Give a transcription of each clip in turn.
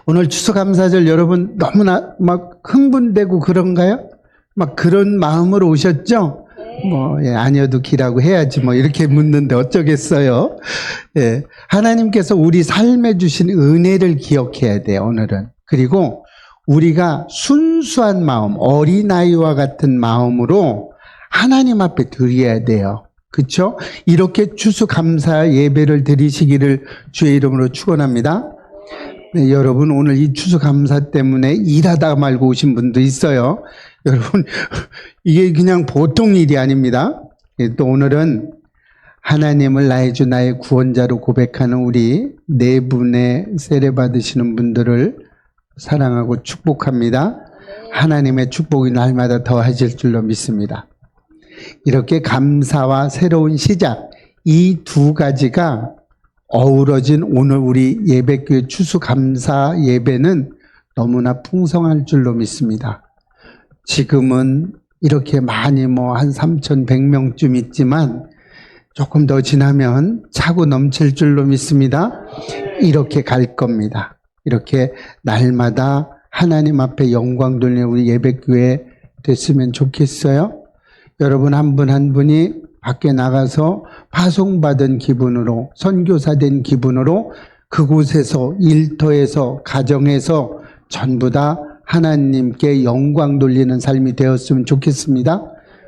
오늘 추수감사절 여러분 너무나 막 흥분되고 그런가요? 막 그런 마음으로 오셨죠? 아니어도 기라고 해야지 이렇게 묻는데 어쩌겠어요? 예. 하나님께서 우리 삶에 주신 은혜를 기억해야 돼요, 오늘은. 그리고 우리가 순수한 마음, 어린아이와 같은 마음으로 하나님 앞에 드려야 돼요. 그렇죠? 이렇게 추수감사 예배를 드리시기를 주의 이름으로 축원합니다. 네, 여러분 오늘 이 추수감사 때문에 일하다 말고 오신 분도 있어요. 여러분 이게 그냥 보통 일이 아닙니다. 또 오늘은 하나님을 나의 주 나의 구원자로 고백하는 우리 네 분의 세례 받으시는 분들을 사랑하고 축복합니다. 하나님의 축복이 날마다 더하실 줄로 믿습니다. 이렇게 감사와 새로운 시작, 이 두 가지가 어우러진 오늘 우리 예배교회 추수감사 예배는 너무나 풍성할 줄로 믿습니다. 지금은 이렇게 많이 한 3,100명쯤 있지만 조금 더 지나면 차고 넘칠 줄로 믿습니다. 이렇게 갈 겁니다. 이렇게 날마다 하나님 앞에 영광 돌리는 우리 예배교회 됐으면 좋겠어요. 여러분 한 분 한 분이 밖에 나가서 파송받은 기분으로, 선교사 된 기분으로 그곳에서, 일터에서, 가정에서 전부 다 하나님께 영광 돌리는 삶이 되었으면 좋겠습니다.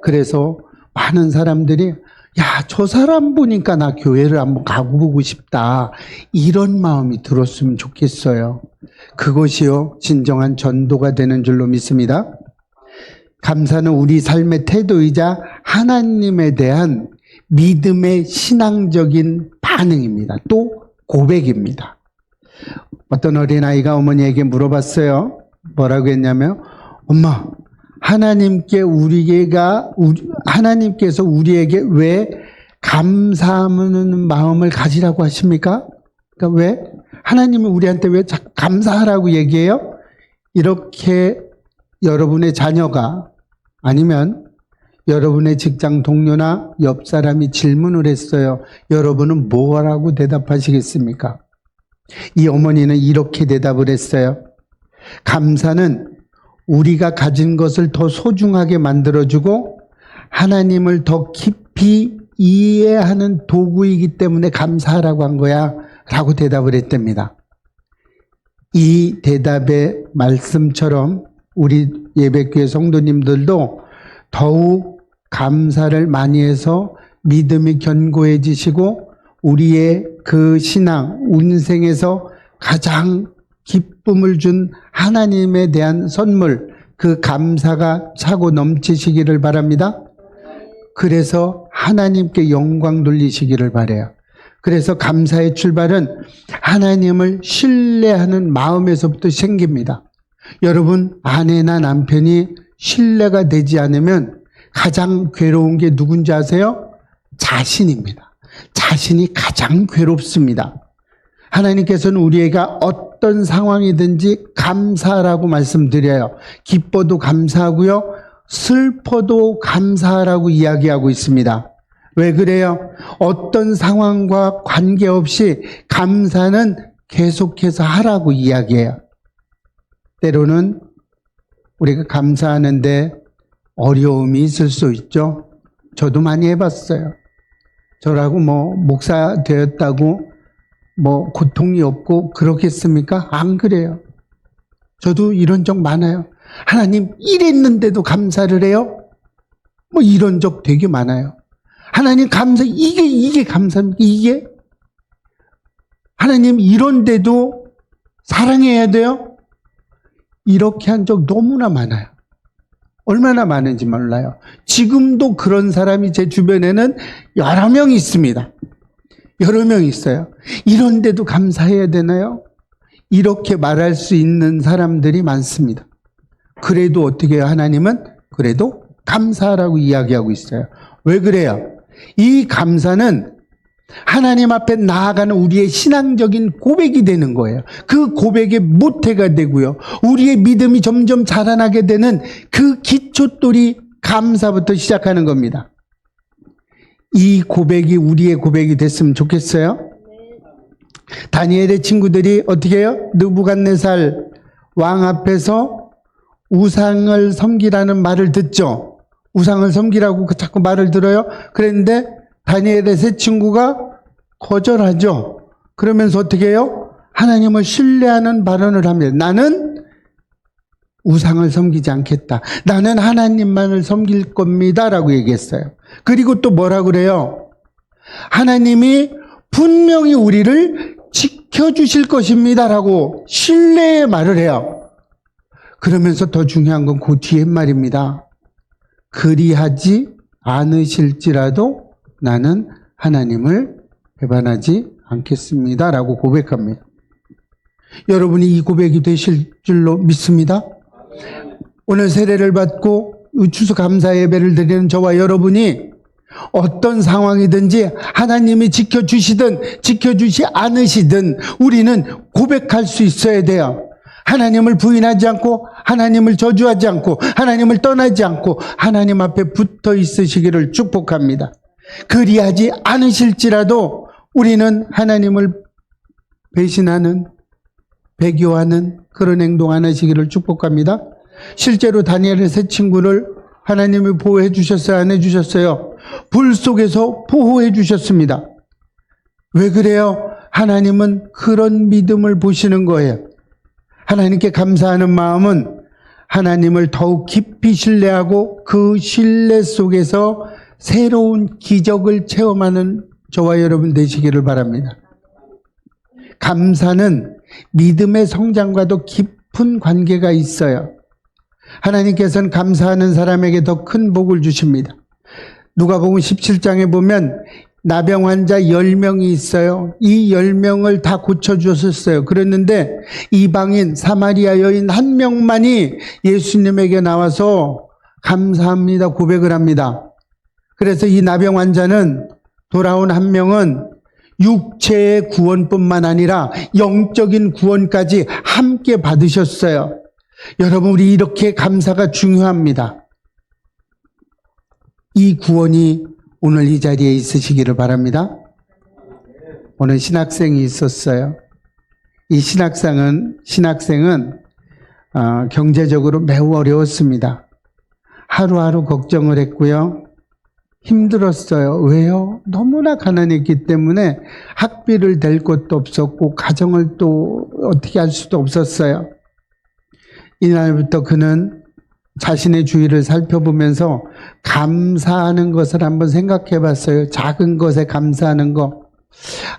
그래서 많은 사람들이 저 사람 보니까 나 교회를 한번 가고 보고 싶다, 이런 마음이 들었으면 좋겠어요. 그것이요 진정한 전도가 되는 줄로 믿습니다. 감사는 우리 삶의 태도이자 하나님에 대한 믿음의 신앙적인 반응입니다. 또 고백입니다. 어떤 어린아이가 어머니에게 물어봤어요. 뭐라고 했냐면, 엄마, 하나님께서 우리에게 왜 감사하는 마음을 가지라고 하십니까? 그러니까 왜? 하나님은 우리한테 왜 감사하라고 얘기해요? 이렇게 여러분의 자녀가 아니면 여러분의 직장 동료나 옆 사람이 질문을 했어요. 여러분은 뭐라고 대답하시겠습니까? 이 어머니는 이렇게 대답을 했어요. 감사는 우리가 가진 것을 더 소중하게 만들어주고 하나님을 더 깊이 이해하는 도구이기 때문에 감사하라고 한 거야 라고 대답을 했답니다. 이 대답의 말씀처럼 우리 예배교회 성도님들도 더욱 감사를 많이 해서 믿음이 견고해지시고 우리의 그 신앙, 인생에서 가장 기쁨을 준 하나님에 대한 선물, 그 감사가 차고 넘치시기를 바랍니다. 그래서 하나님께 영광 돌리시기를 바라요. 그래서 감사의 출발은 하나님을 신뢰하는 마음에서부터 생깁니다. 여러분, 아내나 남편이 신뢰가 되지 않으면 가장 괴로운 게 누군지 아세요? 자신입니다. 자신이 가장 괴롭습니다. 하나님께서는 우리가 어떤 상황이든지 감사하라고 말씀드려요. 기뻐도 감사하고요, 슬퍼도 감사하라고 이야기하고 있습니다. 왜 그래요? 어떤 상황과 관계없이 감사는 계속해서 하라고 이야기해요. 때로는 우리가 감사하는데 어려움이 있을 수 있죠. 저도 많이 해봤어요. 저라고 목사 되었다고 고통이 없고 그렇겠습니까? 안 그래요. 저도 이런 적 많아요. 하나님 이랬는데도 감사를 해요? 이런 적 되게 많아요. 하나님 감사, 이게 감사입니까? 이게? 하나님 이런데도 사랑해야 돼요? 이렇게 한 적 너무나 많아요. 얼마나 많은지 몰라요. 지금도 그런 사람이 제 주변에는 여러 명 있습니다. 여러 명 있어요. 이런데도 감사해야 되나요? 이렇게 말할 수 있는 사람들이 많습니다. 그래도 어떻게 해요? 하나님은 그래도 감사하라고 이야기하고 있어요. 왜 그래요? 이 감사는 하나님 앞에 나아가는 우리의 신앙적인 고백이 되는 거예요. 그 고백의 모태가 되고요, 우리의 믿음이 점점 자라나게 되는 그 기초돌이 감사부터 시작하는 겁니다. 이 고백이 우리의 고백이 됐으면 좋겠어요. 다니엘의 친구들이 어떻게 해요? 느부갓네살 왕 앞에서 우상을 섬기라는 말을 듣죠. 우상을 섬기라고 자꾸 말을 들어요. 그랬는데 다니엘의 세 친구가 거절하죠. 그러면서 어떻게 해요? 하나님을 신뢰하는 발언을 합니다. 나는 우상을 섬기지 않겠다. 나는 하나님만을 섬길 겁니다. 라고 얘기했어요. 그리고 또 뭐라 그래요? 하나님이 분명히 우리를 지켜주실 것입니다. 라고 신뢰의 말을 해요. 그러면서 더 중요한 건 그 뒤에 말입니다. 그리하지 않으실지라도 나는 하나님을 배반하지 않겠습니다. 라고 고백합니다. 여러분이 이 고백이 되실 줄로 믿습니다. 오늘 세례를 받고 추수 감사 예배를 드리는 저와 여러분이 어떤 상황이든지 하나님이 지켜주시든 지켜주시 않으시든 우리는 고백할 수 있어야 돼요. 하나님을 부인하지 않고 하나님을 저주하지 않고 하나님을 떠나지 않고 하나님 앞에 붙어 있으시기를 축복합니다. 그리하지 않으실지라도 우리는 하나님을 배신하는 배교하는 그런 행동 안 하시기를 축복합니다. 실제로 다니엘의 세 친구를 하나님이 보호해 주셨어요? 안 해주셨어요? 불 속에서 보호해 주셨습니다. 왜 그래요? 하나님은 그런 믿음을 보시는 거예요. 하나님께 감사하는 마음은 하나님을 더욱 깊이 신뢰하고 그 신뢰 속에서 새로운 기적을 체험하는 저와 여러분 되시기를 바랍니다. 감사는 믿음의 성장과도 깊은 관계가 있어요. 하나님께서는 감사하는 사람에게 더 큰 복을 주십니다. 누가복음 17장에 보면 나병 환자 10명이 있어요. 이 10명을 다 고쳐주셨어요. 그랬는데 이방인 사마리아 여인 한 명만이 예수님에게 나와서 감사합니다 고백을 합니다. 그래서 이 나병 환자는 돌아온 한 명은 육체의 구원뿐만 아니라 영적인 구원까지 함께 받으셨어요. 여러분, 우리 이렇게 감사가 중요합니다. 이 구원이 오늘 이 자리에 있으시기를 바랍니다. 오늘 신학생이 있었어요. 이 신학생은 경제적으로 매우 어려웠습니다. 하루하루 걱정을 했고요. 힘들었어요. 왜요? 너무나 가난했기 때문에 학비를 댈 것도 없었고 가정을 또 어떻게 할 수도 없었어요. 이날부터 그는 자신의 주위를 살펴보면서 감사하는 것을 한번 생각해 봤어요. 작은 것에 감사하는 것.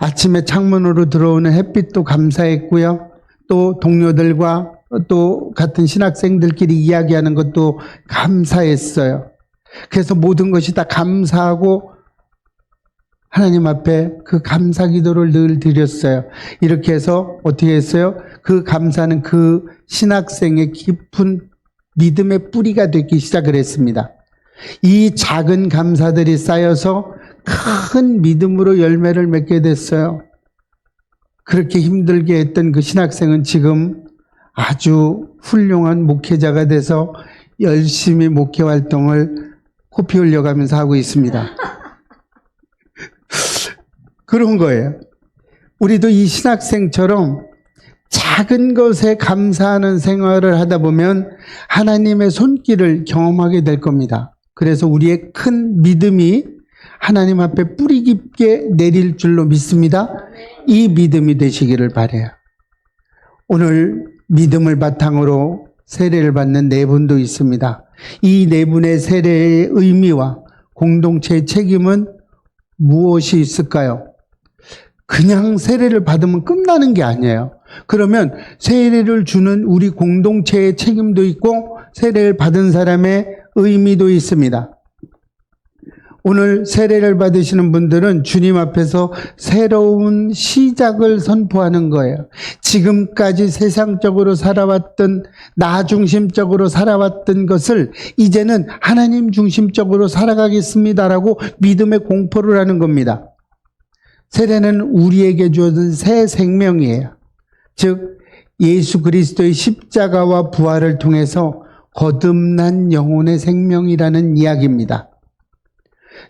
아침에 창문으로 들어오는 햇빛도 감사했고요. 또 동료들과 또 같은 신학생들끼리 이야기하는 것도 감사했어요. 그래서 모든 것이 다 감사하고 하나님 앞에 그 감사 기도를 늘 드렸어요. 이렇게 해서 어떻게 했어요? 그 감사는 그 신학생의 깊은 믿음의 뿌리가 되기 시작을 했습니다. 이 작은 감사들이 쌓여서 큰 믿음으로 열매를 맺게 됐어요. 그렇게 힘들게 했던 그 신학생은 지금 아주 훌륭한 목회자가 돼서 열심히 목회 활동을 코피 흘려가면서 하고 있습니다. 그런 거예요. 우리도 이 신학생처럼 작은 것에 감사하는 생활을 하다 보면 하나님의 손길을 경험하게 될 겁니다. 그래서 우리의 큰 믿음이 하나님 앞에 뿌리 깊게 내릴 줄로 믿습니다. 이 믿음이 되시기를 바라요. 오늘 믿음을 바탕으로 세례를 받는 네 분도 있습니다. 이 네 분의 세례의 의미와 공동체의 책임은 무엇이 있을까요? 그냥 세례를 받으면 끝나는 게 아니에요. 그러면 세례를 주는 우리 공동체의 책임도 있고 세례를 받은 사람의 의미도 있습니다. 오늘 세례를 받으시는 분들은 주님 앞에서 새로운 시작을 선포하는 거예요. 지금까지 세상적으로 살아왔던, 나 중심적으로 살아왔던 것을 이제는 하나님 중심적으로 살아가겠습니다라고 믿음의 공포를 하는 겁니다. 세례는 우리에게 주어진 새 생명이에요. 즉 예수 그리스도의 십자가와 부활을 통해서 거듭난 영혼의 생명이라는 이야기입니다.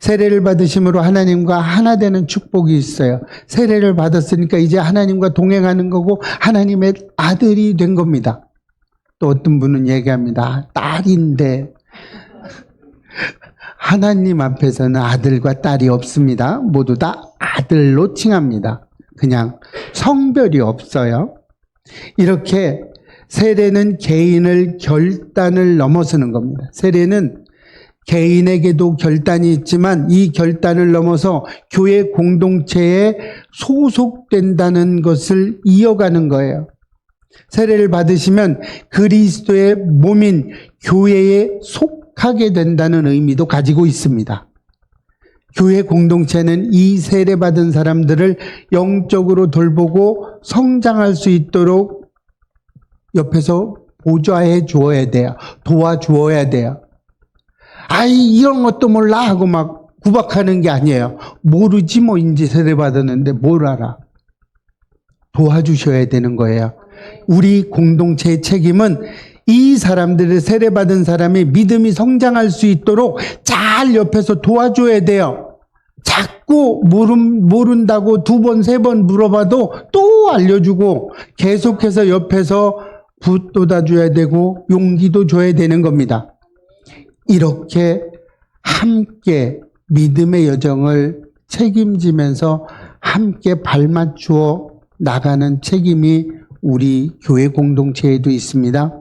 세례를 받으심으로 하나님과 하나 되는 축복이 있어요. 세례를 받았으니까 이제 하나님과 동행하는 거고 하나님의 아들이 된 겁니다. 또 어떤 분은 얘기합니다. 딸인데 하나님 앞에서는 아들과 딸이 없습니다. 모두 다 아들로 칭합니다. 그냥 성별이 없어요. 이렇게 세례는 개인을 결단을 넘어서는 겁니다. 세례는 개인에게도 결단이 있지만 이 결단을 넘어서 교회 공동체에 소속된다는 것을 이어가는 거예요. 세례를 받으시면 그리스도의 몸인 교회에 속하게 된다는 의미도 가지고 있습니다. 교회 공동체는 이 세례받은 사람들을 영적으로 돌보고 성장할 수 있도록 옆에서 보좌해 주어야 돼요. 도와주어야 돼요. 아이 이런 것도 몰라 하고 막 구박하는 게 아니에요. 모르지 뭐 인지 세례받았는데 뭘 알아. 도와주셔야 되는 거예요. 우리 공동체의 책임은 이 사람들을 세례받은 사람이 믿음이 성장할 수 있도록 잘 옆에서 도와줘야 돼요. 자꾸 모른다고 2번, 3번 물어봐도 또 알려주고 계속해서 옆에서 붙돋아줘야 되고 용기도 줘야 되는 겁니다. 이렇게 함께 믿음의 여정을 책임지면서 함께 발맞추어 나가는 책임이 우리 교회 공동체에도 있습니다.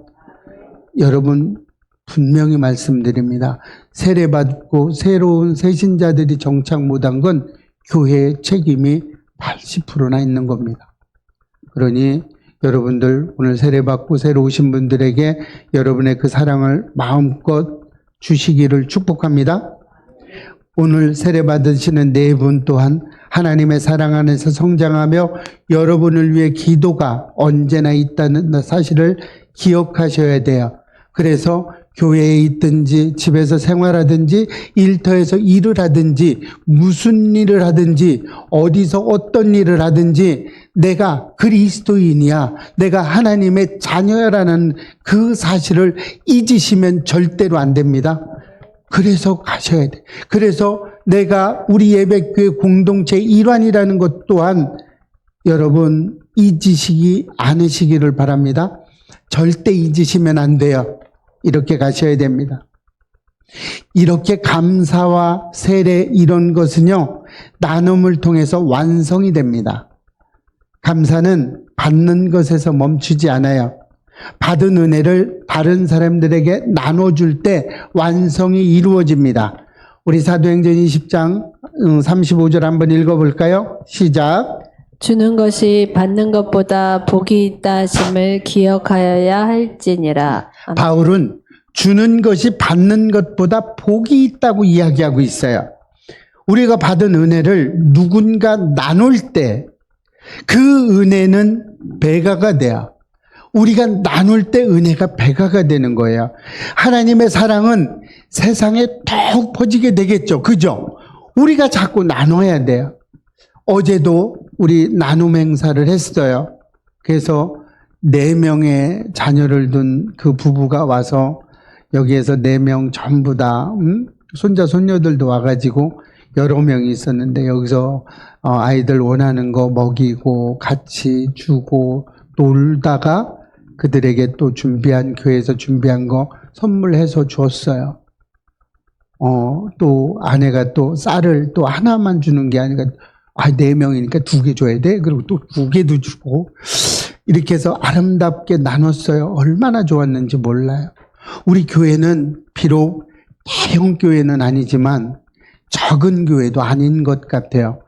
여러분 분명히 말씀드립니다. 세례받고 새로운 새신자들이 정착 못한 건 교회의 책임이 80%나 있는 겁니다. 그러니 여러분들 오늘 세례받고 새로 오신 분들에게 여러분의 그 사랑을 마음껏 주시기를 축복합니다. 오늘 세례받으시는 네 분 또한 하나님의 사랑 안에서 성장하며 여러분을 위해 기도가 언제나 있다는 사실을 기억하셔야 돼요. 그래서 교회에 있든지 집에서 생활하든지 일터에서 일을 하든지 무슨 일을 하든지 어디서 어떤 일을 하든지 내가 그리스도인이야, 내가 하나님의 자녀라는 그 사실을 잊으시면 절대로 안 됩니다. 그래서 가셔야 돼. 그래서 내가 우리 예배교회 공동체 일환이라는 것 또한 여러분 잊으시기 않으시기를 바랍니다. 절대 잊으시면 안 돼요. 이렇게 가셔야 됩니다. 이렇게 감사와 세례 이런 것은요, 나눔을 통해서 완성이 됩니다. 감사는 받는 것에서 멈추지 않아요. 받은 은혜를 다른 사람들에게 나눠줄 때 완성이 이루어집니다. 우리 사도행전 20장 35절 한번 읽어볼까요? 시작. 주는 것이 받는 것보다 복이 있다 하심을 기억하여야 할지니라. 아멘. 바울은 주는 것이 받는 것보다 복이 있다고 이야기하고 있어요. 우리가 받은 은혜를 누군가 나눌 때 그 은혜는 배가가 돼요. 우리가 나눌 때 은혜가 배가가 되는 거예요. 하나님의 사랑은 세상에 더욱 퍼지게 되겠죠. 그죠? 우리가 자꾸 나눠야 돼요. 어제도 우리 나눔 행사를 했어요. 그래서 4명의 자녀를 둔 그 부부가 와서 여기에서 4명 전부 다 손자 손녀들도 와가지고 여러 명이 있었는데 여기서 아이들 원하는 거 먹이고 같이 주고 놀다가 그들에게 또 준비한 교회에서 준비한 거 선물해서 줬어요. 또 아내가 또 쌀을 또 하나만 주는 게 아니라 4명이니까 2개 줘야 돼. 그리고 또 2개도 주고 이렇게 해서 아름답게 나눴어요. 얼마나 좋았는지 몰라요. 우리 교회는 비록 대형 교회는 아니지만 적은 교회도 아닌 것 같아요.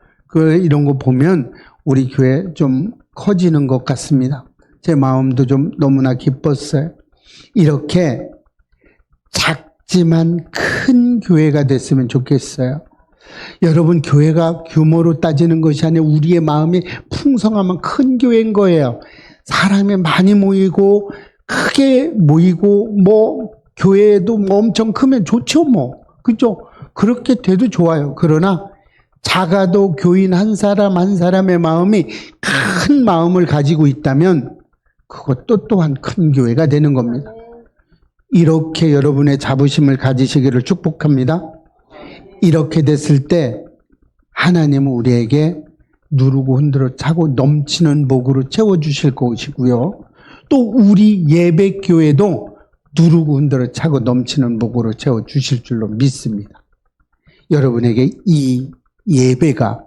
이런 거 보면 우리 교회 좀 커지는 것 같습니다. 제 마음도 좀 너무나 기뻤어요. 이렇게 작지만 큰 교회가 됐으면 좋겠어요. 여러분 교회가 규모로 따지는 것이 아니라 우리의 마음이 풍성하면 큰 교회인 거예요. 사람이 많이 모이고 크게 모이고 뭐 교회도 뭐 엄청 크면 좋죠 뭐. 그죠? 그렇게 돼도 좋아요. 그러나 작아도 교인 한 사람 한 사람의 마음이 큰 마음을 가지고 있다면 그것도 또한 큰 교회가 되는 겁니다. 이렇게 여러분의 자부심을 가지시기를 축복합니다. 이렇게 됐을 때 하나님은 우리에게 누르고 흔들어 차고 넘치는 복으로 채워주실 것이고요. 또 우리 예배교회도 누르고 흔들어 차고 넘치는 복으로 채워주실 줄로 믿습니다. 여러분에게 이 예배가,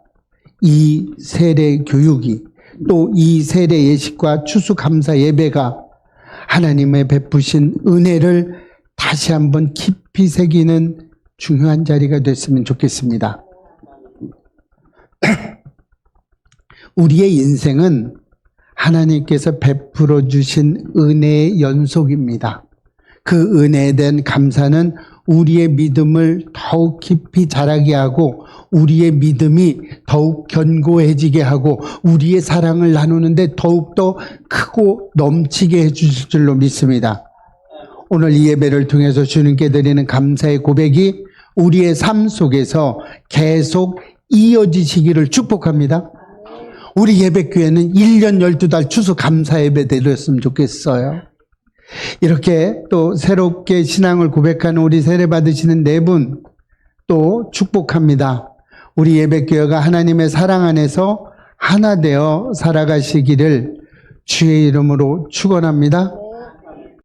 이 세례 교육이, 또 이 세례 예식과 추수감사 예배가 하나님의 베푸신 은혜를 다시 한번 깊이 새기는 중요한 자리가 됐으면 좋겠습니다. 우리의 인생은 하나님께서 베풀어 주신 은혜의 연속입니다. 그 은혜에 대한 감사는 우리의 믿음을 더욱 깊이 자라게 하고 우리의 믿음이 더욱 견고해지게 하고 우리의 사랑을 나누는데 더욱더 크고 넘치게 해주실 줄로 믿습니다. 오늘 이 예배를 통해서 주님께 드리는 감사의 고백이 우리의 삶 속에서 계속 이어지시기를 축복합니다. 우리 예배교회는 1년 12달 추수 감사 예배 드렸으면 좋겠어요. 이렇게 또 새롭게 신앙을 고백하는 우리 세례 받으시는 네 분 또 축복합니다. 우리 예배교회가 하나님의 사랑 안에서 하나 되어 살아가시기를 주의 이름으로 축원합니다.